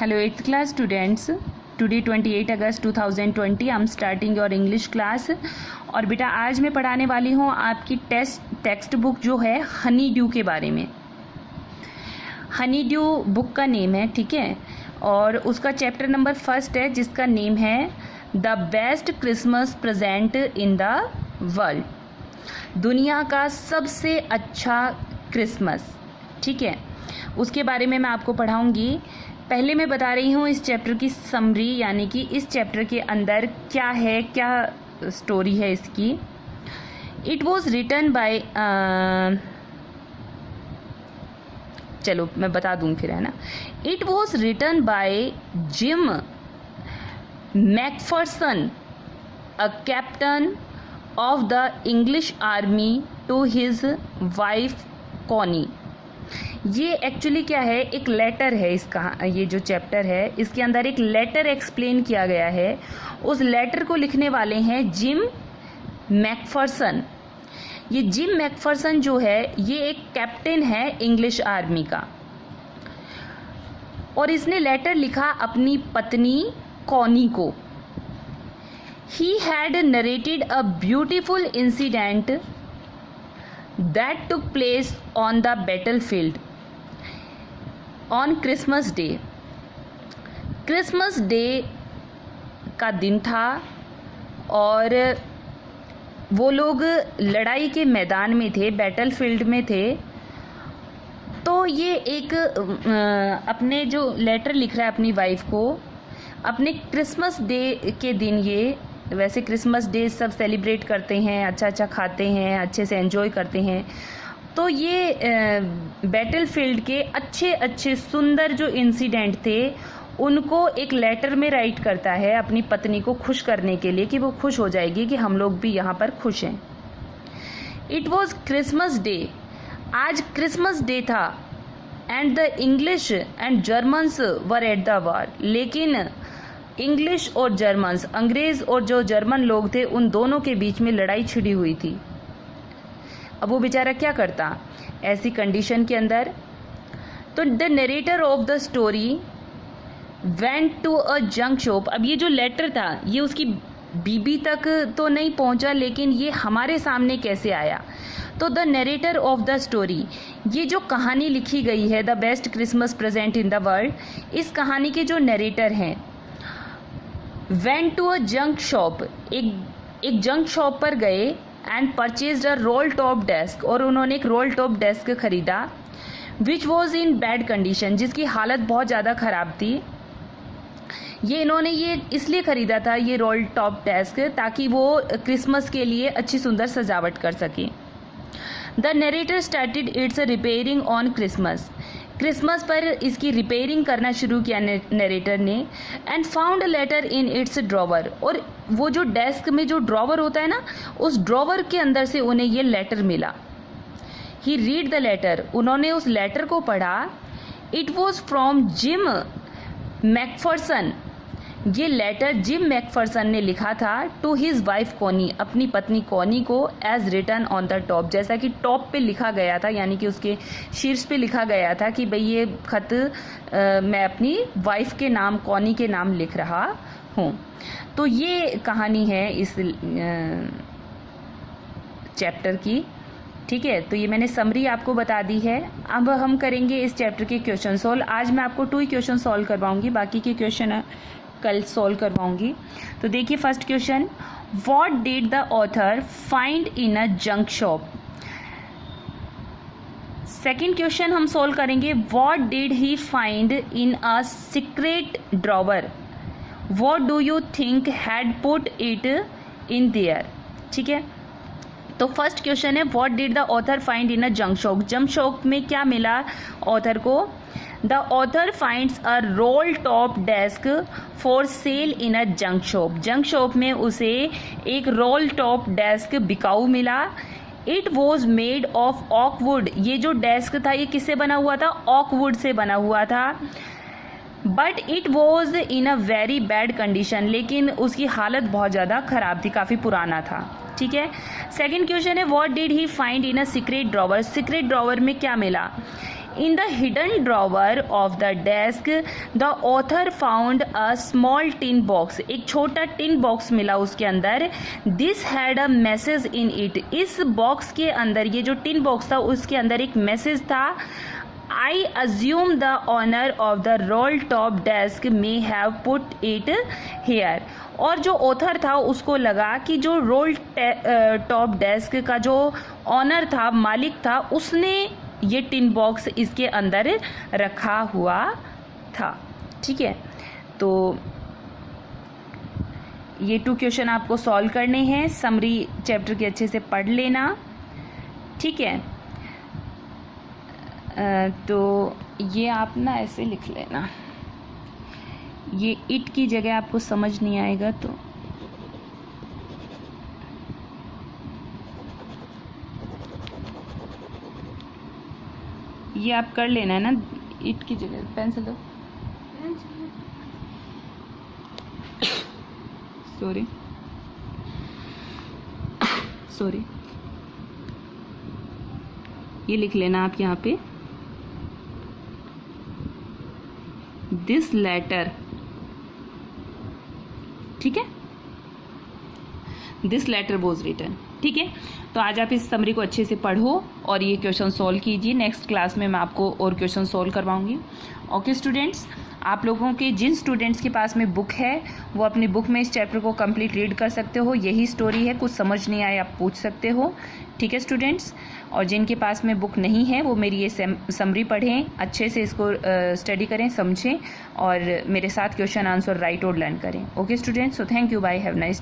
Hello 8th class students. Today 28 August 2020 I am starting your English class. और बेटा आज मैं पढ़ाने वाली हूँ आपकी टेक्स्ट बुक जो है हनी ड्यू के बारे में। हनी ड्यू बुक का नेम है, ठीक है, और उसका चैप्टर नंबर 1 है जिसका नेम है the best Christmas present in the world, दुनिया का सबसे अच्छा क्रिसमस, ठीक है, उसके बारे में मैं आपको पढ़ाऊँगी। पहले मैं बता रही हूँ इस चैप्टर की समरी, यानी कि इस चैप्टर के अंदर क्या है, क्या स्टोरी है इसकी। इट वॉज रिटन बाय, चलो मैं बता दूँ फिर, है ना। It was written by Jim McPherson, a captain of the English army, to his wife Connie. ये एक्चुअली क्या है, एक लेटर है इसका। ये जो चैप्टर है इसके अंदर एक लेटर एक्सप्लेन किया गया है। उस लेटर को लिखने वाले हैं जिम मैकफर्सन। ये जिम मैकफर्सन जो है ये एक कैप्टन है इंग्लिश आर्मी का, और इसने लेटर लिखा अपनी पत्नी कॉनी को। He had narrated a beautiful incident that took place on the battlefield on Christmas Day. Christmas day का दिन था और वो लोग लड़ाई के मैदान में थे, बैटलफील्ड में थे। तो ये एक अपने जो लेटर लिख रहा है अपनी वाइफ को, अपने क्रिसमस डे के दिन, ये वैसे क्रिसमस डे सब सेलिब्रेट करते हैं, अच्छा अच्छा खाते हैं, अच्छे से एंजॉय करते हैं। तो ये बैटलफील्ड के अच्छे अच्छे सुंदर जो इंसिडेंट थे उनको एक लेटर में राइट करता है अपनी पत्नी को खुश करने के लिए, कि वो खुश हो जाएगी कि हम लोग भी यहाँ पर खुश हैं। इट वॉज क्रिसमस डे, आज क्रिसमस डे था, and the English and Germans were at the war. लेकिन इंग्लिश और जर्मन्स, अंग्रेज और जो जर्मन लोग थे, उन दोनों के बीच में लड़ाई छिड़ी हुई थी। अब वो बेचारा क्या करता ऐसी कंडीशन के अंदर। तो the narrator of the story went to a junk shop. अब ये जो लेटर था ये उसकी बीबी तक तो नहीं पहुंचा, लेकिन ये हमारे सामने कैसे आया। तो the narrator of the story, ये जो कहानी लिखी गई है the best Christmas present in the world, इस कहानी के जो नरेटर हैं went to a junk shop, एक जंक शॉप पर गए, and purchased a roll top desk, और उन्होंने एक रोल टॉप डेस्क खरीदा, which was in bad condition, जिसकी हालत बहुत ज़्यादा ख़राब थी। इन्होंने ये इसलिए ख़रीदा था ये रोल टॉप डेस्क, ताकि वो क्रिसमस के लिए अच्छी सुंदर सजावट कर सकें। The narrator started its repairing on Christmas पर इसकी रिपेयरिंग करना शुरू किया नरेटर ने, and found a letter in its drawer, और वो जो डेस्क में जो ड्रॉवर होता है ना, उस ड्रॉवर के अंदर से उन्हें ये लेटर मिला। ही रीड द लेटर, उन्होंने उस लेटर को पढ़ा। It was from gym Macpherson, ये लेटर जिम मैकफर्सन ने लिखा था टू हिज वाइफ कॉनी, अपनी पत्नी कॉनी को, as written on the top, जैसा कि टॉप पे लिखा गया था, यानी कि उसके शीर्ष पे लिखा गया था कि भाई ये खत मैं अपनी वाइफ के नाम, कॉनी के नाम लिख रहा हूँ। तो ये कहानी है इस चैप्टर की, ठीक है। तो ये मैंने समरी आपको बता दी है। अब हम करेंगे इस चैप्टर के क्वेश्चन सॉल्व। आज मैं आपको 2 ही क्वेश्चन सॉल्व करवाऊंगी, बाकी के क्वेश्चन कल सॉल्व करवाऊंगी। तो देखिए first question, what did the author find in a junk shop. Second question हम सॉल्व करेंगे, what did he find in a secret drawer, what do you think had put it in their, ठीक है। तो first question है, what did the author find in a junk shop, junk shop में क्या मिला author को। The author finds a roll top desk for sale in a junk shop में उसे एक रोल टॉप डेस्क बिकाऊ मिला। इट वॉज मेड ऑफ ऑक वुड, ये जो डेस्क था ये किससे बना हुआ था, ऑक वुड से बना हुआ था। But it was in a very bad condition, लेकिन उसकी हालत बहुत ज़्यादा ख़राब थी, काफ़ी पुराना था, ठीक है। सेकेंड क्वेश्चन है, what did he find in a secret drawer, secret drawer में क्या मिला। In the hidden drawer of the desk, the author found a small tin box. एक छोटा tin box मिला उसके अंदर. This had a message in it. इस box के अंदर, ये जो tin box था उसके अंदर एक message था. I assume the owner of the roll top desk may have put it here. और जो ऑथर था उसको लगा कि जो रोल टॉप डेस्क का जो ऑनर था, मालिक था, उसने ये टिन बॉक्स इसके अंदर रखा हुआ था. ठीक है, तो ये 2 क्वेश्चन आपको सॉल्व करने हैं. समरी चैप्टर के अच्छे से पढ़ लेना. ठीक है, तो ये आप ना ऐसे लिख लेना. ये इट की जगह आपको समझ नहीं आएगा तो ये आप कर लेना है ना. इट की जगह पेंसिल दो. सॉरी ये लिख लेना आप यहाँ पे. This letter. ठीक है, दिस लेटर वॉज रिटन. ठीक है, तो आज आप इस समरी को अच्छे से पढ़ो और ये क्वेश्चन सॉल्व कीजिए. नेक्स्ट क्लास में मैं आपको और क्वेश्चन सॉल्व करवाऊंगी. ओके स्टूडेंट्स, आप लोगों के जिन स्टूडेंट्स के पास में बुक है वो अपनी बुक में इस चैप्टर को कंप्लीट रीड कर सकते हो. यही स्टोरी है, कुछ समझ नहीं आए आप पूछ सकते हो. ठीक है स्टूडेंट्स, और जिनके पास में बुक नहीं है वो मेरी ये समरी पढ़ें, अच्छे से इसको स्टडी करें, समझें और मेरे साथ क्वेश्चन आंसर राइट और लर्न करें. Okay students, so thank you, bye, have nice day.